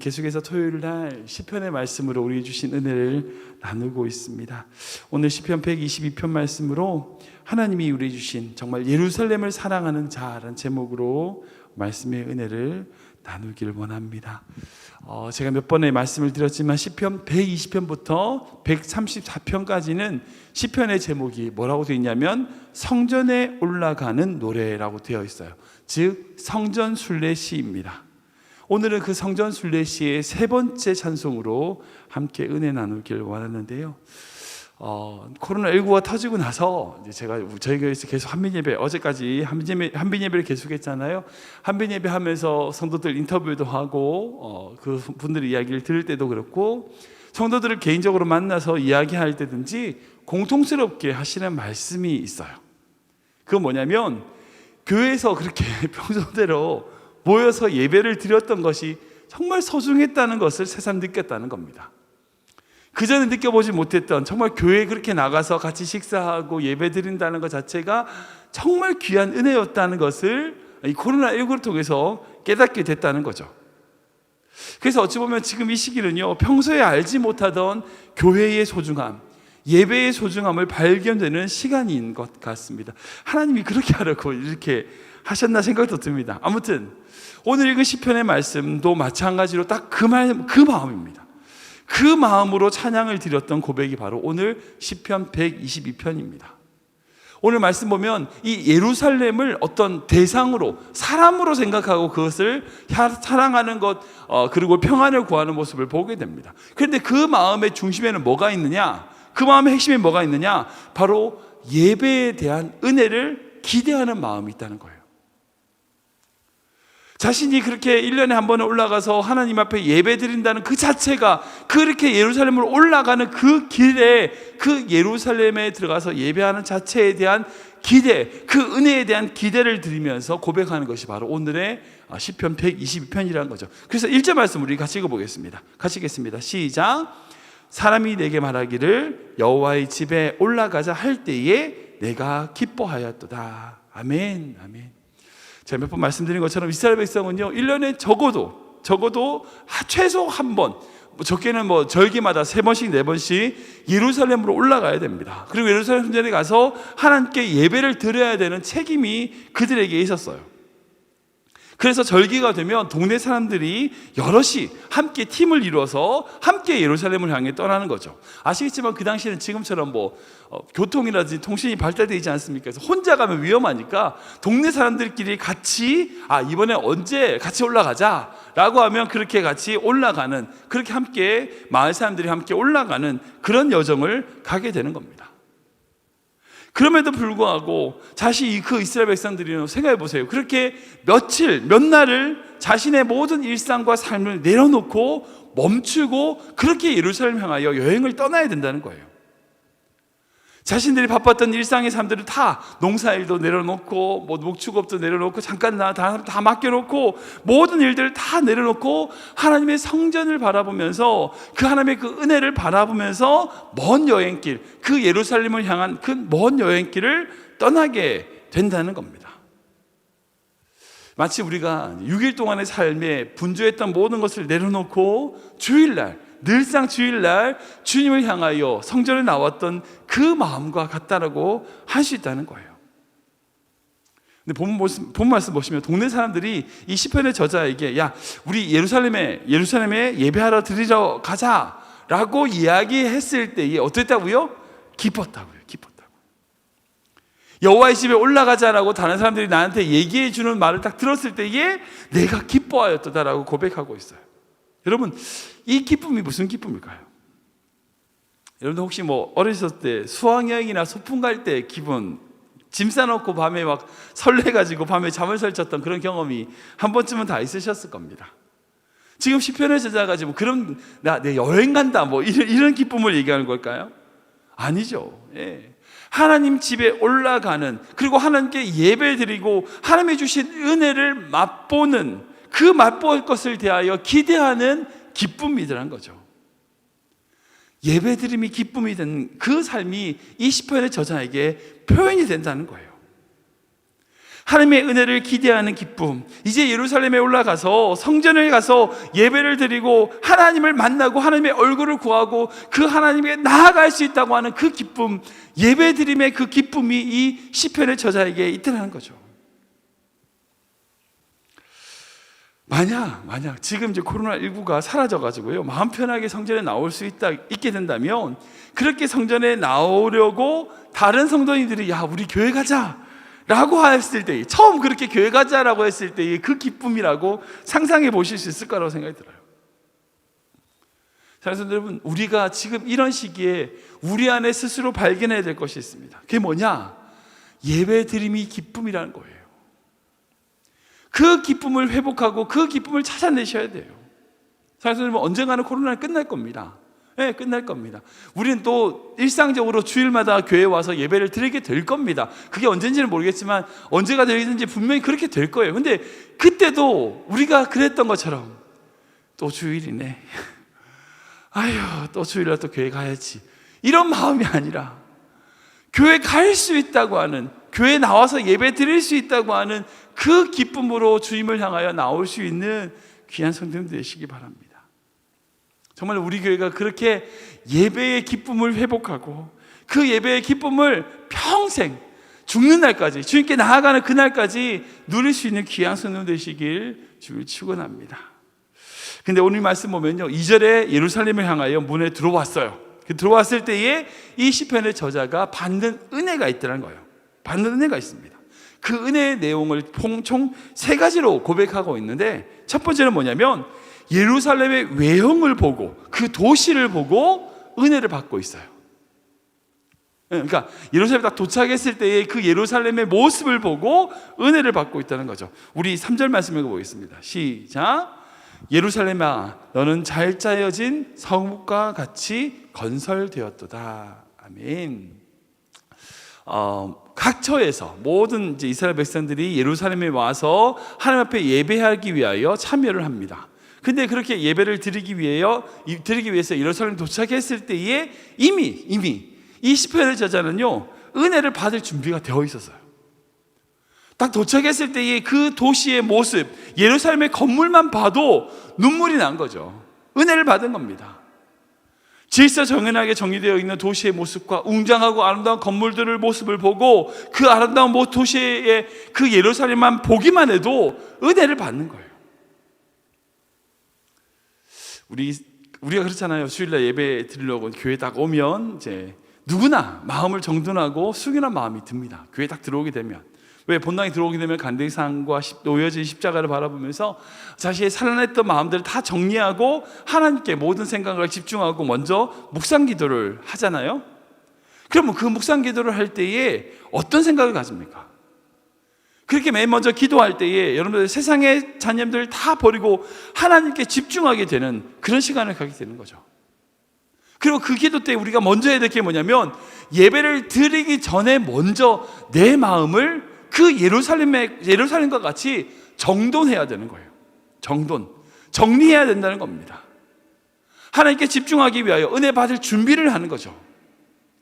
계속해서 토요일날 시편의 말씀으로 우리 주신 은혜를 나누고 있습니다. 오늘 시편 122편 말씀으로 하나님이 우리 주신 정말 예루살렘을 사랑하는 자라는 제목으로 말씀의 은혜를 나누기를 원합니다. 제가 몇 번의 말씀을 드렸지만 시편 120편부터 134편까지는 시편의 제목이 뭐라고 되어 있냐면 성전에 올라가는 노래라고 되어 있어요. 즉 성전 순례 시입니다. 오늘은 그 성전 순례 시의 세 번째 찬송으로 함께 은혜 나누길 원하는데요. 코로나19가 터지고 나서 저희 교회에서 계속 한빈예배, 어제까지 한빈예배를 계속했잖아요. 한빈예배 하면서 성도들 인터뷰도 하고 그 분들의 이야기를 들을 때도 그렇고 성도들을 개인적으로 만나서 이야기할 때든지 공통스럽게 하시는 말씀이 있어요. 그건 뭐냐면 교회에서 그렇게 평소대로 모여서 예배를 드렸던 것이 정말 소중했다는 것을 새삼 느꼈다는 겁니다. 그전에 느껴보지 못했던 정말 교회에 그렇게 나가서 같이 식사하고 예배 드린다는 것 자체가 정말 귀한 은혜였다는 것을 이 코로나19를 통해서 깨닫게 됐다는 거죠. 그래서 어찌 보면 지금 이 시기는요, 평소에 알지 못하던 교회의 소중함, 예배의 소중함을 발견되는 시간인 것 같습니다. 하나님이 그렇게 하라고 이렇게 하셨나 생각도 듭니다. 아무튼 오늘 읽은 시편의 말씀도 마찬가지로 딱 그 마음입니다. 그 마음으로 찬양을 드렸던 고백이 바로 오늘 시편 122편입니다. 오늘 말씀 보면 이 예루살렘을 어떤 대상으로, 사람으로 생각하고 그것을 사랑하는 것, 그리고 평안을 구하는 모습을 보게 됩니다. 그런데 그 마음의 중심에는 뭐가 있느냐? 그 마음의 핵심에 뭐가 있느냐? 바로 예배에 대한 은혜를 기대하는 마음이 있다는 거예요. 자신이 그렇게 1년에 한 번에 올라가서 하나님 앞에 예배 드린다는 그 자체가, 그렇게 예루살렘으로 올라가는 그 길에, 그 예루살렘에 들어가서 예배하는 자체에 대한 기대, 그 은혜에 대한 기대를 드리면서 고백하는 것이 바로 오늘의 시편 122편이라는 거죠. 그래서 1절 말씀 우리 같이 읽어보겠습니다. 같이 읽겠습니다. 시작. 사람이 내게 말하기를 여호와의 집에 올라가자 할 때에 내가 기뻐하였도다. 아멘, 아멘. 제가 몇 번 말씀드린 것처럼 이스라엘 백성은요 1년에 적어도 최소 한 번, 적게는 절기마다 3번씩 4번씩 예루살렘으로 올라가야 됩니다. 그리고 예루살렘 성전에 가서 하나님께 예배를 드려야 되는 책임이 그들에게 있었어요. 그래서 절기가 되면 동네 사람들이 여럿이 함께 팀을 이루어서 함께 예루살렘을 향해 떠나는 거죠. 아시겠지만 그 당시에는 지금처럼 교통이라든지 통신이 발달되지 않습니까? 그래서 혼자 가면 위험하니까 동네 사람들끼리 같이 이번에 언제 같이 올라가자 라고 하면 그렇게 같이 올라가는, 그렇게 함께 마을 사람들이 함께 올라가는 그런 여정을 가게 되는 겁니다. 그럼에도 불구하고 그 이스라엘 백성들이 생각해 보세요. 그렇게 몇 날을 자신의 모든 일상과 삶을 내려놓고 멈추고 그렇게 예루살렘 향하여 여행을 떠나야 된다는 거예요. 자신들이 바빴던 일상의 삶들을 다, 농사일도 내려놓고 목축업도 내려놓고 잠깐 다 맡겨놓고 모든 일들을 다 내려놓고 하나님의 성전을 바라보면서 그 하나님의 그 은혜를 바라보면서 먼 여행길, 그 예루살렘을 향한 그 먼 여행길을 떠나게 된다는 겁니다. 마치 우리가 6일 동안의 삶에 분주했던 모든 것을 내려놓고 늘상 주일날 주님을 향하여 성전에 나왔던 그 마음과 같다라고 할 수 있다는 거예요. 근데 본 말씀 보시면 동네 사람들이 이 시편의 저자에게 우리 예루살렘에 예배하러 드리러 가자라고 이야기했을 때에 어땠다고요? 기뻤다고요. 여호와의 집에 올라가자라고 다른 사람들이 나한테 얘기해 주는 말을 딱 들었을 때에 내가 기뻐하였다라고 고백하고 있어요. 여러분, 이 기쁨이 무슨 기쁨일까요? 여러분들 혹시 어렸을 때 수학여행이나 소풍 갈 때 기분, 짐 싸놓고 밤에 막 설레가지고 밤에 잠을 설쳤던 그런 경험이 한 번쯤은 다 있으셨을 겁니다. 지금 시편의 저자가 지금 그럼 내 여행 간다 이런 기쁨을 얘기하는 걸까요? 아니죠. 예. 하나님 집에 올라가는, 그리고 하나님께 예배 드리고 하나님이 주신 은혜를 맛보는, 그 맛볼 것을 대하여 기대하는 기쁨이더란 거죠. 예배드림이 기쁨이 된 그 삶이 이 시편의 저자에게 표현이 된다는 거예요. 하나님의 은혜를 기대하는 기쁨, 이제 예루살렘에 올라가서 성전에 가서 예배를 드리고 하나님을 만나고 하나님의 얼굴을 구하고 그 하나님께 나아갈 수 있다고 하는 그 기쁨, 예배 드림의 그 기쁨이 이 시편의 저자에게 있다는 거죠. 만약 지금 이제 코로나19가 사라져가지고요, 마음 편하게 성전에 나올 수 있게 된다면, 그렇게 성전에 나오려고 다른 성도님들이 야 우리 교회 가자 라고 했을 때, 처음 그렇게 교회 가자라고 했을 때의 그 기쁨이라고 상상해 보실 수 있을 거라고 생각이 들어요. 그래서 여러분, 우리가 지금 이런 시기에 우리 안에 스스로 발견해야 될 것이 있습니다. 그게 뭐냐? 예배 드림이 기쁨이라는 거예요. 그 기쁨을 회복하고 그 기쁨을 찾아내셔야 돼요. 그래서 여러분, 언젠가는 코로나는 끝날 겁니다. 네, 끝날 겁니다. 우리는 또 일상적으로 주일마다 교회에 와서 예배를 드리게 될 겁니다. 그게 언젠지는 모르겠지만 언제가 되든지 분명히 그렇게 될 거예요. 근데 그때도 우리가 그랬던 것처럼 또 주일이네, 아휴 또 주일날 또 교회 가야지, 이런 마음이 아니라 교회 갈 수 있다고 하는, 교회 나와서 예배 드릴 수 있다고 하는 그 기쁨으로 주님을 향하여 나올 수 있는 귀한 성도님들 되시기 바랍니다. 정말 우리 교회가 그렇게 예배의 기쁨을 회복하고 그 예배의 기쁨을 평생 죽는 날까지, 주님께 나아가는 그날까지 누릴 수 있는 귀한 성도 되시길 주를 축원합니다. 근데 오늘 말씀 보면요, 2절에 예루살렘을 향하여 문에 들어왔어요. 들어왔을 때에 이 시편의 저자가 받는 은혜가 있다는 거예요. 받는 은혜가 있습니다. 그 은혜의 내용을 총 3가지로 고백하고 있는데, 첫 번째는 뭐냐면 예루살렘의 외형을 보고 그 도시를 보고 은혜를 받고 있어요. 그러니까 예루살렘에 딱 도착했을 때의 그 예루살렘의 모습을 보고 은혜를 받고 있다는 거죠. 우리 3절 말씀 읽어보겠습니다. 시작. 예루살렘아 너는 잘 짜여진 성읍과 같이 건설되었도다. 아멘. 각처에서 모든 이제 이스라엘 백성들이 예루살렘에 와서 하나님 앞에 예배하기 위하여 참여를 합니다. 근데 그렇게 예배를 드리기 위해서 예루살렘에 도착했을 때에 이미 이 시편의 저자는요, 은혜를 받을 준비가 되어 있었어요. 딱 도착했을 때의 그 도시의 모습, 예루살렘의 건물만 봐도 눈물이 난 거죠. 은혜를 받은 겁니다. 질서정연하게 정리되어 있는 도시의 모습과 웅장하고 아름다운 건물들의 모습을 보고 그 아름다운 도시의 그 예루살렘만 보기만 해도 은혜를 받는 거예요. 우리가 그렇잖아요. 주일날 예배 드리려고 교회 딱 오면 이제 누구나 마음을 정돈하고 숙연한 마음이 듭니다. 교회 딱 들어오게 되면. 왜? 본당에 들어오게 되면 간대상과 놓여진 십자가를 바라보면서 자신의 살아냈던 마음들을 다 정리하고 하나님께 모든 생각을 집중하고 먼저 묵상 기도를 하잖아요. 그러면 그 묵상 기도를 할 때에 어떤 생각을 가집니까? 그렇게 맨 먼저 기도할 때에 여러분들 세상의 잔념들을 다 버리고 하나님께 집중하게 되는 그런 시간을 갖게 되는 거죠. 그리고 그 기도 때 우리가 먼저 해야 될 게 뭐냐면, 예배를 드리기 전에 먼저 내 마음을 그 예루살렘과 같이 정돈해야 되는 거예요. 정리해야 된다는 겁니다. 하나님께 집중하기 위하여 은혜 받을 준비를 하는 거죠.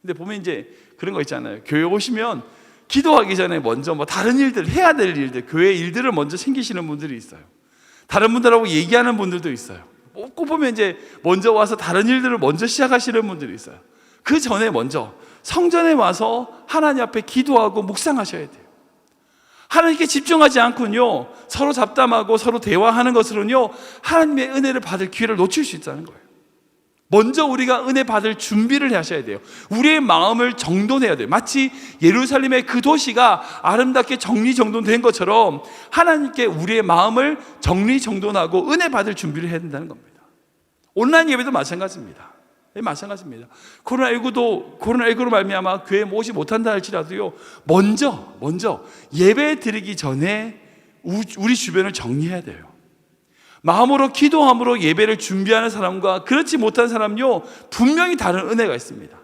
근데 보면 이제 그런 거 있잖아요. 교회 오시면 기도하기 전에 먼저 다른 일들, 해야 될 일들, 교회 일들을 먼저 챙기시는 분들이 있어요. 다른 분들하고 얘기하는 분들도 있어요. 꼭 보면 이제 먼저 와서 다른 일들을 먼저 시작하시는 분들이 있어요. 그 전에 먼저 성전에 와서 하나님 앞에 기도하고 묵상하셔야 돼요. 하나님께 집중하지 않고요, 서로 잡담하고 서로 대화하는 것으로는요, 하나님의 은혜를 받을 기회를 놓칠 수 있다는 거예요. 먼저 우리가 은혜 받을 준비를 하셔야 돼요. 우리의 마음을 정돈해야 돼요. 마치 예루살렘의 그 도시가 아름답게 정리정돈된 것처럼 하나님께 우리의 마음을 정리정돈하고 은혜 받을 준비를 해야 된다는 겁니다. 온라인 예배도 마찬가지입니다. 코로나19로 말미암아 교회에 오지 못한다 할지라도요, 먼저 예배 드리기 전에 우리 주변을 정리해야 돼요. 마음으로 기도함으로 예배를 준비하는 사람과 그렇지 못한 사람요, 분명히 다른 은혜가 있습니다.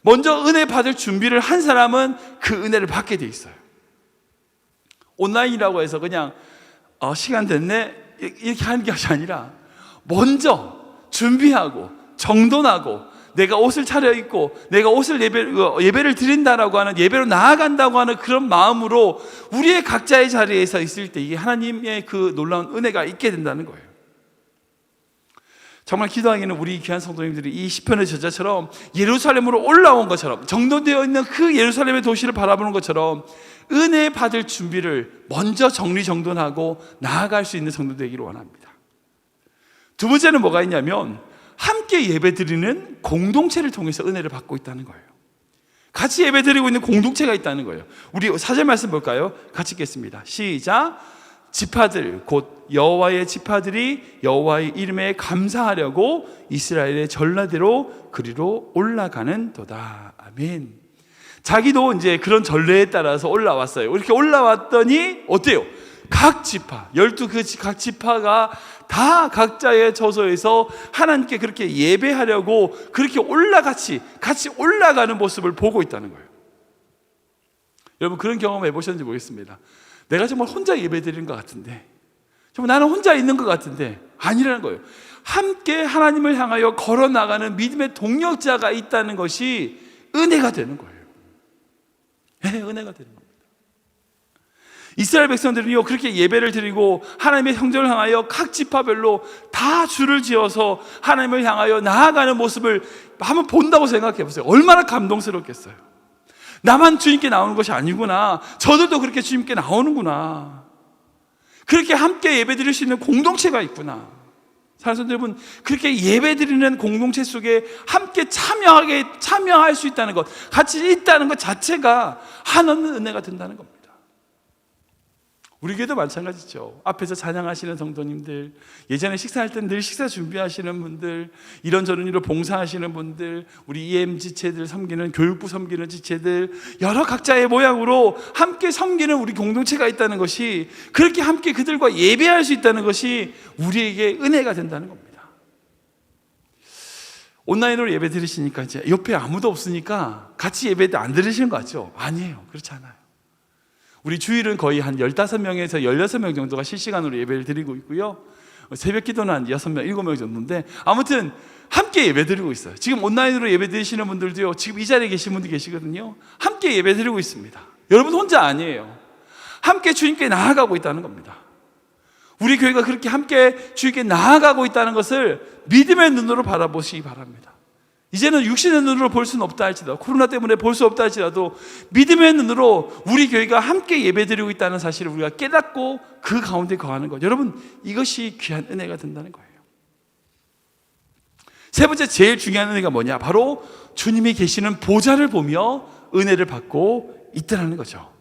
먼저 은혜 받을 준비를 한 사람은 그 은혜를 받게 돼 있어요. 온라인이라고 해서 그냥 시간 됐네 이렇게 하는 것이 아니라 먼저 준비하고 정돈하고 내가 옷을 차려입고 내가 옷을 예배를 드린다라고 하는, 예배로 나아간다고 하는 그런 마음으로 우리의 각자의 자리에서 있을 때 이게 하나님의 그 놀라운 은혜가 있게 된다는 거예요. 정말 기도하기는 우리 귀한 성도님들이 이 시편의 저자처럼 예루살렘으로 올라온 것처럼, 정돈되어 있는 그 예루살렘의 도시를 바라보는 것처럼 은혜 받을 준비를 먼저 정리정돈하고 나아갈 수 있는 성도 되기를 원합니다. 두 번째는 뭐가 있냐면 함께 예배드리는 공동체를 통해서 은혜를 받고 있다는 거예요. 같이 예배드리고 있는 공동체가 있다는 거예요. 우리 4절 말씀 볼까요? 같이 읽겠습니다. 시작. 지파들 곧 여호와의 지파들이 여호와의 이름에 감사하려고 이스라엘의 전례대로 그리로 올라가는 도다. 아멘. 자기도 이제 그런 전례에 따라서 올라왔어요. 이렇게 올라왔더니 어때요? 각 지파, 12 각 지파가 다 각자의 처소에서 하나님께 그렇게 예배하려고 그렇게 같이 올라가는 모습을 보고 있다는 거예요. 여러분 그런 경험 해보셨는지 모르겠습니다. 내가 정말 혼자 예배드리는 것 같은데, 정말 나는 혼자 있는 것 같은데 아니라는 거예요. 함께 하나님을 향하여 걸어나가는 믿음의 동력자가 있다는 것이 은혜가 되는 거예요. 네, 은혜가 되는 겁니다. 이스라엘 백성들은요 그렇게 예배를 드리고 하나님의 성전을 향하여 각 지파별로 다 줄을 지어서 하나님을 향하여 나아가는 모습을 한번 본다고 생각해 보세요. 얼마나 감동스럽겠어요. 나만 주님께 나오는 것이 아니구나, 저들도 그렇게 주님께 나오는구나, 그렇게 함께 예배 드릴 수 있는 공동체가 있구나. 사랑하는 여러분, 그렇게 예배 드리는 공동체 속에 함께 참여할 수 있다는 것, 같이 있다는 것 자체가 한없는 은혜가 된다는 겁니다. 우리 교회도 마찬가지죠. 앞에서 찬양하시는 성도님들, 예전에 식사할 때 늘 식사 준비하시는 분들, 이런저런 일로 봉사하시는 분들, 우리 EM 지체들 섬기는, 교육부 섬기는 지체들, 여러 각자의 모양으로 함께 섬기는 우리 공동체가 있다는 것이, 그렇게 함께 그들과 예배할 수 있다는 것이 우리에게 은혜가 된다는 겁니다. 온라인으로 예배 드리시니까 이제 옆에 아무도 없으니까 같이 예배 안 드리시는 것 같죠? 아니에요. 그렇지 않아요. 우리 주일은 거의 한 15명에서 16명 정도가 실시간으로 예배를 드리고 있고요. 새벽 기도는 한 6명, 7명 정도인데 아무튼 함께 예배 드리고 있어요. 지금 온라인으로 예배 드리시는 분들도요, 지금 이 자리에 계신 분들 계시거든요. 함께 예배 드리고 있습니다. 여러분 혼자 아니에요. 함께 주님께 나아가고 있다는 겁니다. 우리 교회가 그렇게 함께 주님께 나아가고 있다는 것을 믿음의 눈으로 바라보시기 바랍니다. 이제는 육신의 눈으로 볼 수는 없다 할지라도, 코로나 때문에 볼 수 없다 할지라도 믿음의 눈으로 우리 교회가 함께 예배드리고 있다는 사실을 우리가 깨닫고 그 가운데 거하는 것, 여러분 이것이 귀한 은혜가 된다는 거예요. 세 번째 제일 중요한 은혜가 뭐냐? 바로 주님이 계시는 보좌를 보며 은혜를 받고 있다는 거죠.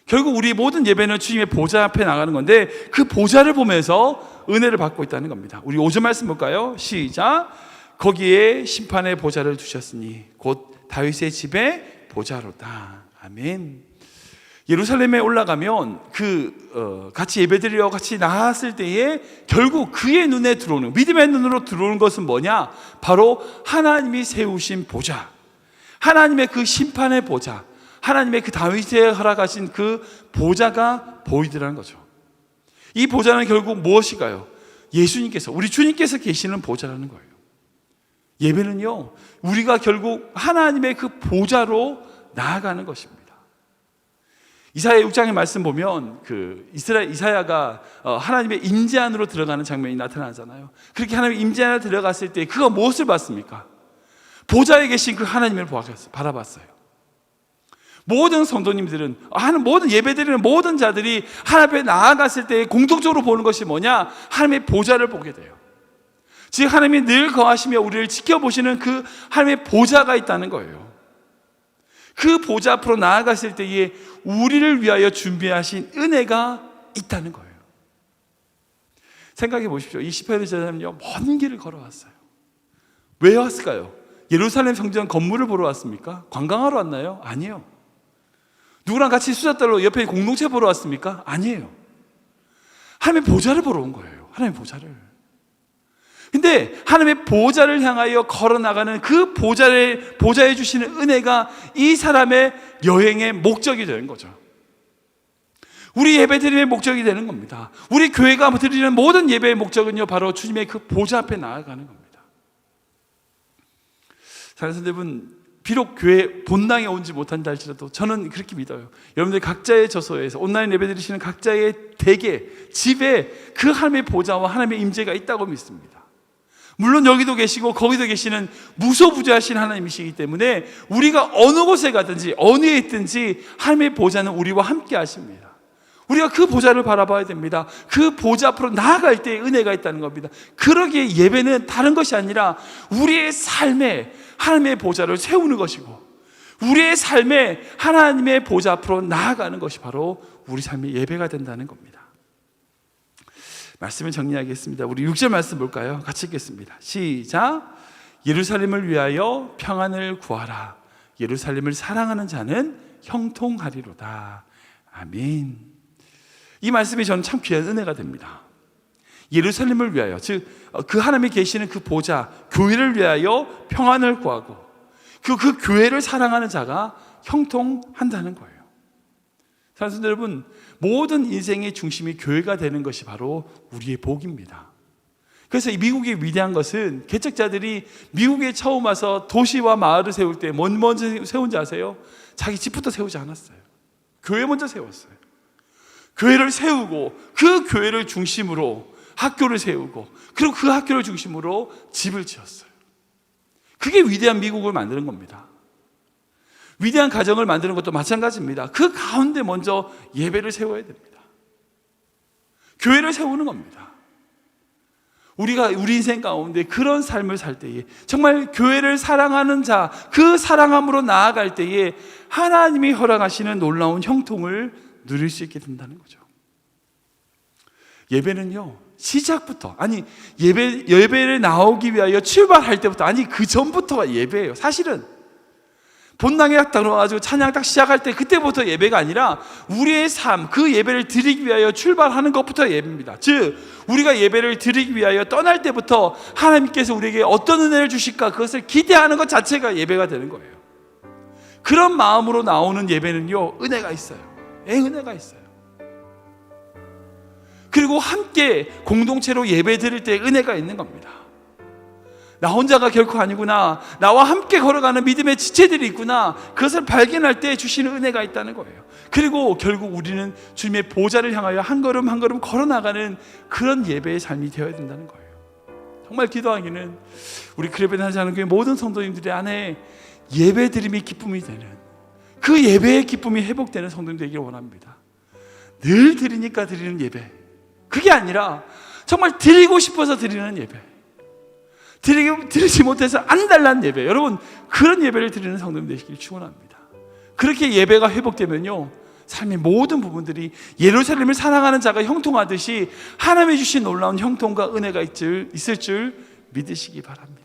결국 우리 모든 예배는 주님의 보좌 앞에 나가는 건데 그 보좌를 보면서 은혜를 받고 있다는 겁니다. 우리 5절 말씀 볼까요? 시작. 거기에 심판의 보좌를 두셨으니 곧 다윗의 집에 보좌로다. 아멘. 예루살렘에 올라가면 같이 예배드리러 같이 나왔을 때에 결국 그의 눈에 들어오는, 믿음의 눈으로 들어오는 것은 뭐냐? 바로 하나님이 세우신 보좌, 하나님의 그 심판의 보좌, 하나님의 그 다윗에 허락하신 그 보좌가 보이더라는 거죠. 이 보좌는 결국 무엇일까요? 예수님께서, 우리 주님께서 계시는 보좌라는 거예요. 예배는요, 우리가 결국 하나님의 그 보좌로 나아가는 것입니다. 이사야 6장의 말씀 보면 이사야가 하나님의 임재 안으로 들어가는 장면이 나타나잖아요. 그렇게 하나님의 임재 안에 들어갔을 때 그가 무엇을 봤습니까? 보좌에 계신 그 하나님을 바라봤어요. 모든 성도님들은, 모든 예배드리는 모든 자들이 하나님 앞에 나아갔을 때 공통적으로 보는 것이 뭐냐? 하나님의 보좌를 보게 돼요. 즉 하나님이 늘 거하시며 우리를 지켜보시는 그 하나님의 보좌가 있다는 거예요. 그 보좌 앞으로 나아갔을 때에 우리를 위하여 준비하신 은혜가 있다는 거예요. 생각해 보십시오. 이 시편의 저자는요, 먼 길을 걸어왔어요. 왜 왔을까요? 예루살렘 성전 건물을 보러 왔습니까? 관광하러 왔나요? 아니에요. 누구랑 같이 수다 떨러 옆에 공동체 보러 왔습니까? 아니에요. 하나님의 보좌를 보러 온 거예요. 하나님의 보좌를. 근데 하나님의 보좌를 향하여 걸어나가는 그 보좌에 주시는 은혜가 이 사람의 여행의 목적이 되는 거죠. 우리 예배 드림의 목적이 되는 겁니다. 우리 교회가 드리는 모든 예배의 목적은요, 바로 주님의 그 보좌 앞에 나아가는 겁니다. 사랑하는 여러분, 비록 교회 본당에 오지 못한다 할지라도 저는 그렇게 믿어요. 여러분들 각자의 저소에서 온라인 예배 드리시는 각자의 댁에, 집에 그 하나님의 보좌와 하나님의 임재가 있다고 믿습니다. 물론 여기도 계시고 거기도 계시는 무소부재하신 하나님이시기 때문에 우리가 어느 곳에 가든지 어느 에 있든지 하나님의 보좌는 우리와 함께 하십니다. 우리가 그 보좌를 바라봐야 됩니다. 그 보좌 앞으로 나아갈 때 은혜가 있다는 겁니다. 그러기에 예배는 다른 것이 아니라 우리의 삶에 하나님의 보좌를 세우는 것이고, 우리의 삶에 하나님의 보좌 앞으로 나아가는 것이 바로 우리 삶의 예배가 된다는 겁니다. 말씀을 정리하겠습니다. 우리 6절 말씀 볼까요? 같이 읽겠습니다. 시작. 예루살렘을 위하여 평안을 구하라. 예루살렘을 사랑하는 자는 형통하리로다. 아멘. 이 말씀이 저는 참 귀한 은혜가 됩니다. 예루살렘을 위하여, 즉 그 하나님이 계시는 그 보좌, 교회를 위하여 평안을 구하고 그 교회를 사랑하는 자가 형통한다는 거예요. 사랑하는 여러분, 모든 인생의 중심이 교회가 되는 것이 바로 우리의 복입니다. 그래서 이 미국이 위대한 것은 개척자들이 미국에 처음 와서 도시와 마을을 세울 때 먼저 세운지 아세요? 자기 집부터 세우지 않았어요. 교회 먼저 세웠어요. 교회를 세우고 그 교회를 중심으로 학교를 세우고, 그리고 그 학교를 중심으로 집을 지었어요. 그게 위대한 미국을 만드는 겁니다. 위대한 가정을 만드는 것도 마찬가지입니다. 그 가운데 먼저 예배를 세워야 됩니다. 교회를 세우는 겁니다. 우리가 우리 인생 가운데 그런 삶을 살 때에, 정말 교회를 사랑하는 자, 그 사랑함으로 나아갈 때에 하나님이 허락하시는 놀라운 형통을 누릴 수 있게 된다는 거죠. 예배는요, 시작부터, 아니 예배를 나오기 위하여 출발할 때부터, 아니 그 전부터가 예배예요. 사실은 본당에 딱 들어가지고 찬양 딱 시작할 때 그때부터 예배가 아니라 우리의 삶, 그 예배를 드리기 위하여 출발하는 것부터 예배입니다. 즉 우리가 예배를 드리기 위하여 떠날 때부터 하나님께서 우리에게 어떤 은혜를 주실까, 그것을 기대하는 것 자체가 예배가 되는 거예요. 그런 마음으로 나오는 예배는요, 은혜가 있어요. 은혜가 있어요. 그리고 함께 공동체로 예배 드릴 때 은혜가 있는 겁니다. 나 혼자가 결코 아니구나, 나와 함께 걸어가는 믿음의 지체들이 있구나, 그것을 발견할 때 주시는 은혜가 있다는 거예요. 그리고 결국 우리는 주님의 보좌를 향하여 한 걸음 한 걸음 걸어나가는 그런 예배의 삶이 되어야 된다는 거예요. 정말 기도하기는 우리 크레벤하지 않은 교회 모든 성도님들의 안에 예배 드림이 기쁨이 되는, 그 예배의 기쁨이 회복되는 성도님 되기를 원합니다. 늘 드리니까 드리는 예배, 그게 아니라 정말 드리고 싶어서 드리는 예배, 드리지 못해서 안 달라는 예배, 여러분 그런 예배를 드리는 성도님 되시길 축원합니다. 그렇게 예배가 회복되면요, 삶의 모든 부분들이 예루살렘을 사랑하는 자가 형통하듯이 하나님이 주신 놀라운 형통과 은혜가 있을 줄 믿으시기 바랍니다.